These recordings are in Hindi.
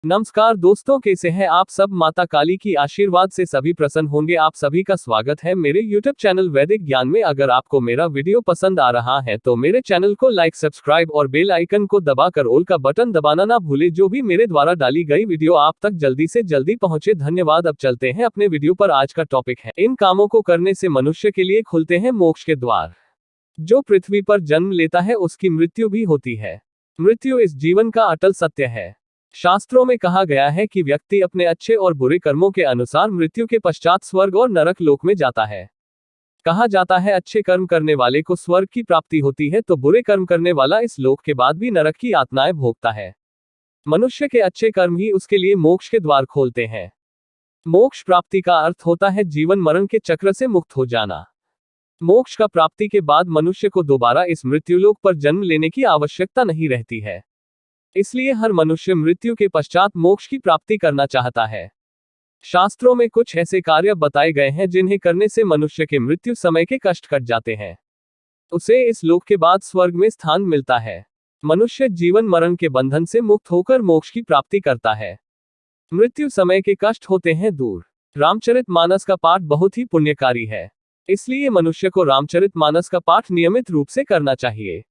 नमस्कार दोस्तों, कैसे हैं आप सब। माता काली की आशीर्वाद से सभी प्रसन्न होंगे। आप सभी का स्वागत है मेरे YouTube चैनल वैदिक ज्ञान में। अगर आपको मेरा वीडियो पसंद आ रहा है तो मेरे चैनल को लाइक, सब्सक्राइब और बेल आइकन को दबाकर ऑल का बटन दबाना ना भूले। जो भी मेरे द्वारा डाली गई वीडियो आप तक जल्दी से जल्दी पहुंचे। धन्यवाद। अब चलते हैं अपने वीडियो पर। आज का टॉपिक है, इन कामों को करने से मनुष्य के लिए खुलते हैं मोक्ष के द्वार। जो पृथ्वी पर जन्म लेता है उसकी मृत्यु भी होती है। मृत्यु इस जीवन का अटल सत्य है। शास्त्रों में कहा गया है कि व्यक्ति अपने अच्छे और बुरे कर्मों के अनुसार मृत्यु के पश्चात स्वर्ग और नरक लोक में जाता है। कहा जाता है अच्छे कर्म करने वाले को स्वर्ग की प्राप्ति होती है तो बुरे कर्म करने वाला इस लोक के बाद भी नरक की यातनाएं भोगता है। मनुष्य के अच्छे कर्म ही उसके लिए मोक्ष के द्वार खोलते हैं। मोक्ष प्राप्ति का अर्थ होता है जीवन मरण के चक्र से मुक्त हो जाना। मोक्ष का प्राप्ति के बाद मनुष्य को दोबारा इस मृत्युलोक पर जन्म लेने की आवश्यकता नहीं रहती है। इसलिए हर मनुष्य मृत्यु के पश्चात मोक्ष की प्राप्ति करना चाहता है। शास्त्रों में कुछ ऐसे कार्य बताए गए हैं जिन्हें करने से मनुष्य के मृत्यु समय के कष्ट कट जाते हैं। उसे इस लोक के बाद स्वर्ग में स्थान मिलता है। मनुष्य जीवन मरण के बंधन से मुक्त होकर मोक्ष की प्राप्ति करता है। मृत्यु समय के कष्ट होते हैं दूर। रामचरितमानस का पाठ बहुत ही पुण्यकारी है। इसलिए मनुष्य को रामचरितमानस का पाठ नियमित रूप से करना चाहिए।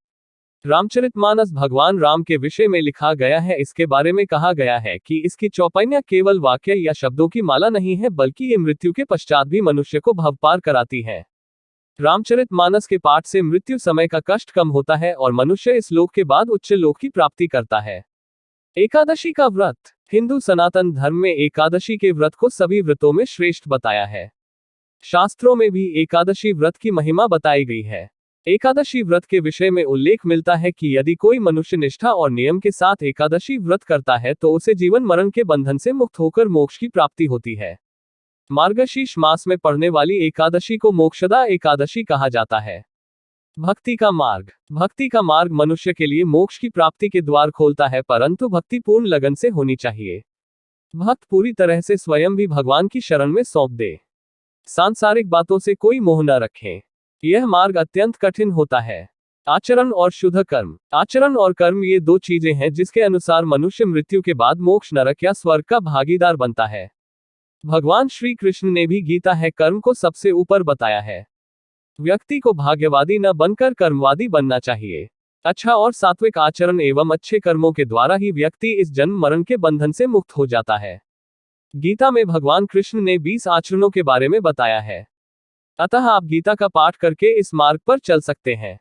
रामचरितमानस भगवान राम के विषय में लिखा गया है। इसके बारे में कहा गया है कि इसकी चौपाइयां केवल वाक्य या शब्दों की माला नहीं है, बल्कि ये मृत्यु के पश्चात भी मनुष्य को भवपार कराती है। रामचरितमानस के पाठ से मृत्यु समय का कष्ट कम होता है और मनुष्य इस लोक के बाद उच्च लोक की प्राप्ति करता है। एकादशी का व्रत। हिंदू सनातन धर्म में एकादशी के व्रत को सभी व्रतों में श्रेष्ठ बताया है। शास्त्रों में भी एकादशी व्रत की महिमा बताई गई है। एकादशी व्रत के विषय में उल्लेख मिलता है कि यदि कोई मनुष्य निष्ठा और नियम के साथ एकादशी व्रत करता है तो उसे जीवन मरण के बंधन से मुक्त होकर मोक्ष की प्राप्ति होती है। मार्गशीर्ष मास में पड़ने वाली एकादशी को मोक्षदा एकादशी कहा जाता है। भक्ति का मार्ग। भक्ति का मार्ग मनुष्य के लिए मोक्ष की प्राप्ति के द्वार खोलता है, परंतु भक्ति पूर्ण लगन से होनी चाहिए। भक्त पूरी तरह से स्वयं भी भगवान की शरण में सौंप दे। सांसारिक बातों से कोई मोह न रखे। यह मार्ग अत्यंत कठिन होता है। आचरण और शुद्ध कर्म। आचरण और कर्म ये दो चीजें हैं जिसके अनुसार मनुष्य मृत्यु के बाद मोक्ष, नरक या स्वर्ग का भागीदार बनता है। भगवान श्री कृष्ण ने भी गीता है कर्म को सबसे ऊपर बताया है। व्यक्ति को भाग्यवादी न बनकर कर्मवादी बनना चाहिए। अच्छा और सात्विक आचरण एवं अच्छे कर्मों के द्वारा ही व्यक्ति इस जन्म मरण के बंधन से मुक्त हो जाता है। गीता में भगवान कृष्ण ने 20 आचरणों के बारे में बताया है। अतः आप गीता का पाठ करके इस मार्ग पर चल सकते हैं।